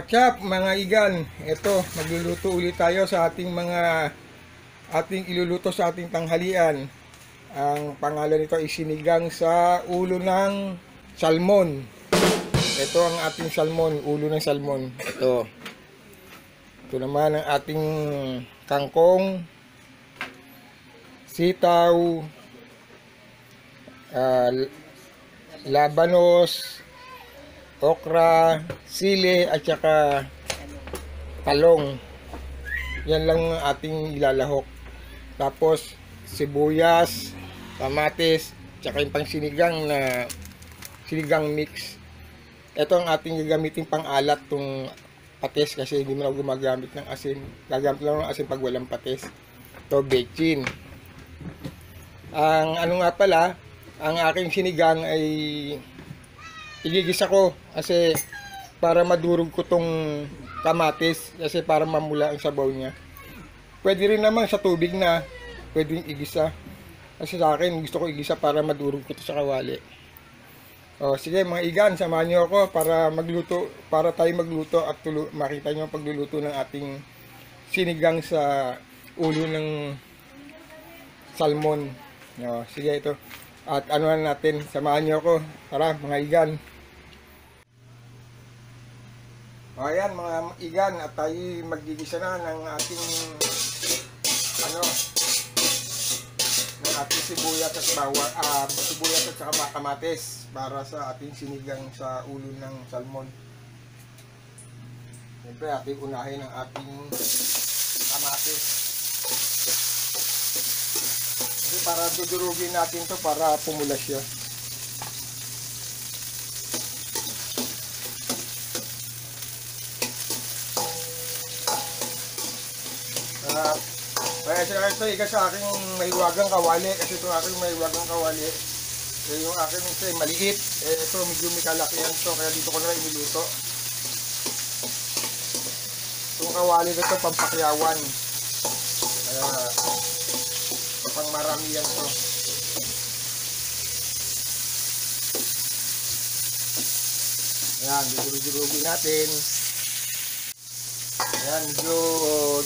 What's up mga igan? Ito, magluluto ulit tayo sa ating iluluto sa ating tanghalian. Ang pangalan nito ay sinigang sa ulo ng salmon. Ito ang ating salmon, ulo ng salmon. Ito naman ang ating kangkong, sitaw, labanos, okra, sili at saka talong. Yan lang ang ating ilalahok. Tapos sibuyas, kamatis, tsaka yung pang sinigang na sinigang mix. Ito ang ating gagamitin pang alat tong patis kasi hindi mo na gumagamit ng asin. Gagamit lang ng asin pag walang patis. Ito bechin. Ang ano nga pala, ang aking sinigang ay igigisa ko kasi para madurog ko tong kamatis kasi para mamula ang sabaw niya. Pwede rin naman sa tubig na pwedeng igisa. Kasi sa akin gusto ko igisa para madurog ko to sa kawali. O sige mga igan, samahan niyo ako para tayo magluto at makita niyo ang pagluluto ng ating sinigang sa ulo ng salmon. O sige ito. At anuhan natin, samahan niyo ako. Tara mga igan. O ayan mga igan, at tayo magigisa na ng ating ating sibuyas at sibuyas at saka kamatis para sa ating sinigang sa ulo ng salmon. Siyempre ating unahin ang ating kamatis. Kasi para dudurugin natin to para pumula siya. Kaya ito iga sa aking mahiwagang kawali kasi ito aking mahiwagang kawali. Yung aking ito maliit. Ito medyo may kalakihan to kaya dito ko na iniluto. Itong kawali na ito pampakyawan. Kaya pang maramihan to. Ayan, durug-durugin natin. Ayan, medyo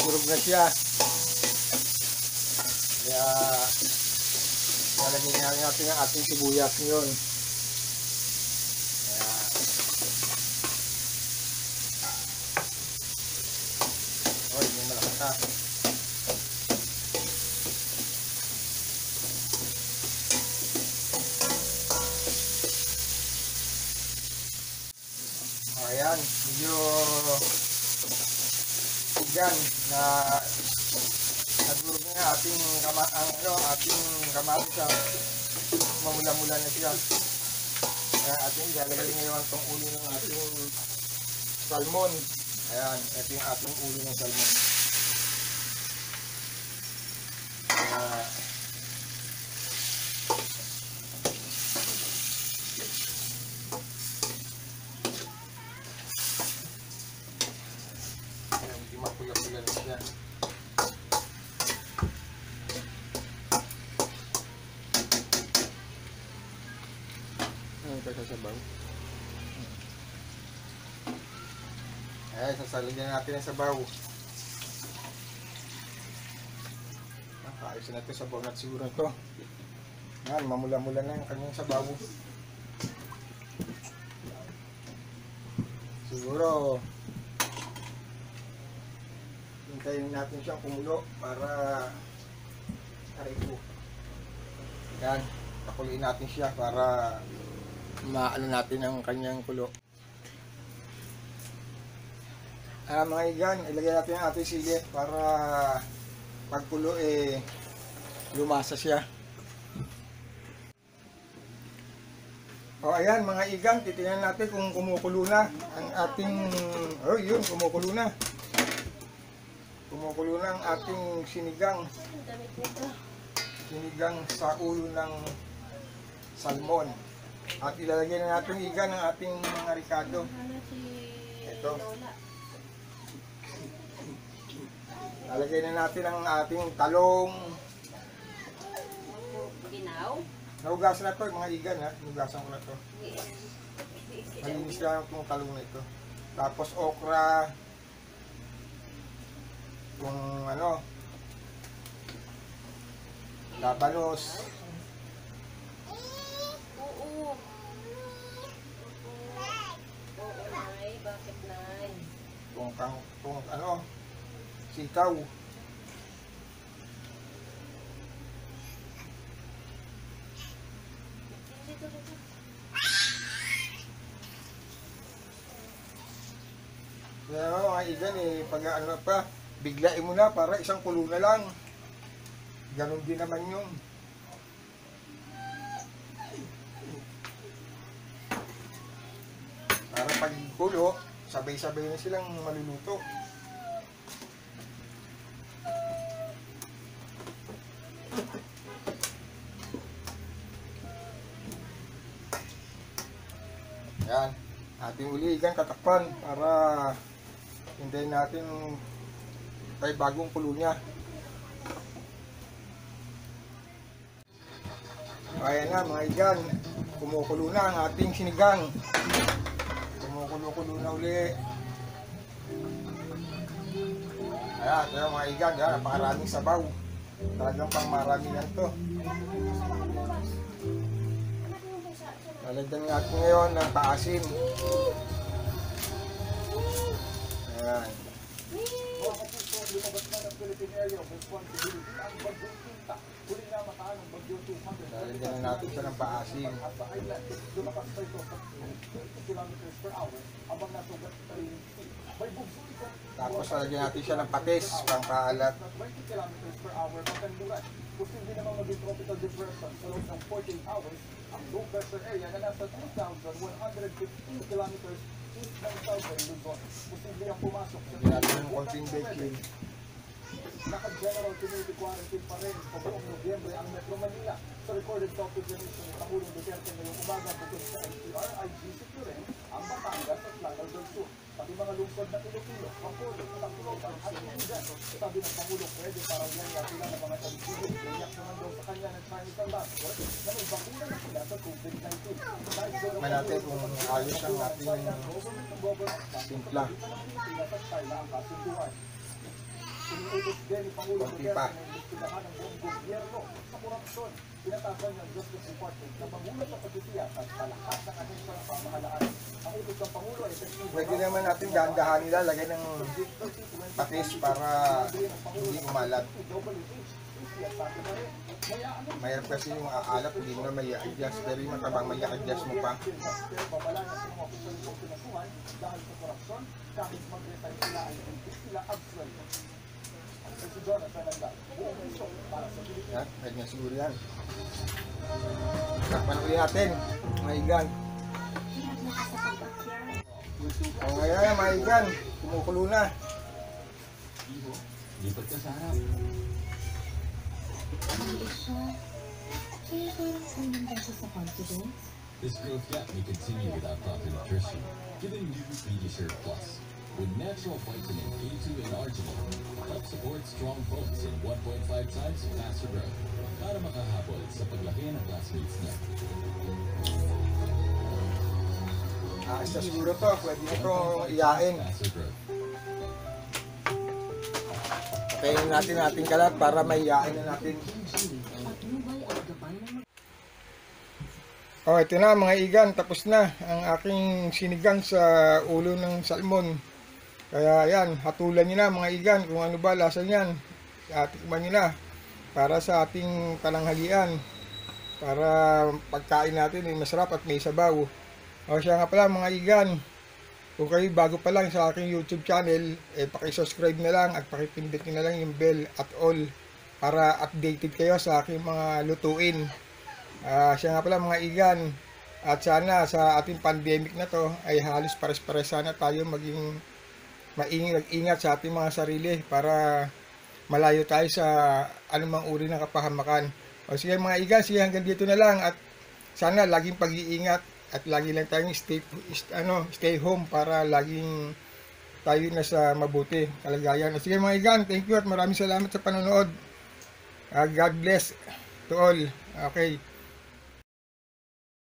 durug na siya. Kaya lalagyan natin ang ating sibuyas ngayon. Oy, may malakas na. Ayan, medyo igan na nagurog na ating kamatis siya. Mamula-mula na siya. Kaya ating ilalagay ngayon itong ulo ng ating salmon. Ayan, ito yung ating ulo ng salmon. Ayan, hindi mapula-pula na siya. Sasabaw. Ay, sasalagyan natin ang sabaw. Ayos natin sabaw natin siguro ito. Yan, mamula-mula na yung kanyang sabaw. Siguro hintayin natin siyang kumulo para aripo. Yan, pakuliin natin siya para maano natin ang kanyang kulo. Mga igan, ilagay natin ang ating sili para pagkulo lumasa siya. O ayan mga igan, titingnan natin kung kumukulo na ang ating yun, kumukulo na. Kumukulo na ang ating sinigang sa ulo ng salmon. At ilalagay na natin igan ng ating mga ricado. Ito. Ilalagay na natin ang ating talong. Nahugasan na to mga igan ha. Nahugasan ko na to. Malinis lang itong talong na ito. Tapos okra, yung ano, labanos, Oo. Oo, Nay. Bakit, Nay? kung ano, sitaw. Dito, dito. Kaya nga mga igan pag ano pa, biglain mo na para isang kulo na lang. Ganon din naman yun. Para pag kulo, sabay-sabay na silang maluluto. Yan, ating uli igan tatakpan para hintayin natin kay bagong kulo niya. Ayan na mga igan, kumukulo na ang ating sinigang. Kumukulo-kulo na uli. Ayan, ito mga igan, yan, napakaraming sabaw. Talagang pang marami yan to. Lalagyan natin ngayon ng paasim. Ayan. Lalagyan na natin siya ng paasim. Tapos lalagyan natin siya ng patis, pangkaalat. Posible naman maging tropical depression sa loob ng 48 hours ang low pressure area na nasa 2,115 kilometers east ng Southern Luzon. Posible ang pumasok sa Lalagyan natin ng konting baking. Naka-general community quarantine pa rin sa buong Nobyembre ang Metro Manila sa recorded self-declaration ni Pangulong Duterte ngayong umaga bukod sa NCR ay GCQ rin ang Batangas at Lanao del Sur. Pati mga lungsod na Iloilo, Bacolod, Tacloban at Iligan. Sabi ng Pangulo, pwede para yan nga sila ng mga tabi-tibig. Ganyak naman daw sa kanya ng Chinese ambassador na may bakuna na sila sa COVID-19. Tignan natin kung ayos ang ating timpla. Iniutos din ni Pangulo Konti Duterte pa. na imbestigahan ng buong gobyerno sa korupsyon. Tinatasan ng Justice Department na magulat sa pagtitiyak at palakas ng ahensya ng pamahalaan. Ang utos ng Pangulo ay effective. Pwede naman natin dahan-dahan nila, lagay ng patis para hindi umalat. Mayroon kasi yung aalat, hindi mo na may adjust, pero yung matabang may adjust mo pa. Babala na sa mga opisyal ng pinasuhan dahil sa korupsyon, kahit mag-resign sila ay hindi sila absuelto. Si Jonathan Nanda, buong misyon para sa Pilipinas. Yan, ganyan siguro yan. Takpan ulit natin, mga igan. O ngayon, mga igan, kumukulo na. Lipat ka sa harap. Kaya parang sandang beses sa confidence. This growth gap may continue without proper nutrition, giving you Pedicure Plus. With natural vitamin K2 and arginine, help support strong bones and 1.5 times faster growth para makahabol sa paglaki ng classmates niya. Isa siguro to, pwede na ito iyain. Faster growth. Patayin natin ating kalat para maiyain na natin. Patnubay ang gabay ng O, ito na mga igan, tapos na ang aking sinigang sa ulo ng salmon. Kaya yan, hatulan nyo na mga igan kung ano ba lasa niyan. Tikman nyo na para sa ating pananghalian. Para pagkain natin ay masarap at may sabaw. O siya nga pala mga igan, kung kayo bago pa lang sa aking YouTube channel, pakisubscribe na lang at pakipindot nyo na lang yung bell at all para updated kayo sa aking mga lutuin. Siya nga pala mga igan, at sana sa ating pandemic na to ay halos pares-pares sana tayo maging maingat sa ating mga sarili para malayo tayo sa anumang uri ng kapahamakan. O sige mga igan, sige hanggang dito na lang at sana laging pag-iingat at lagi lang tayong stay home para laging tayo nasa mabuti kalagayan. O sige mga igan, thank you at maraming salamat sa panonood. God bless to all. Okay.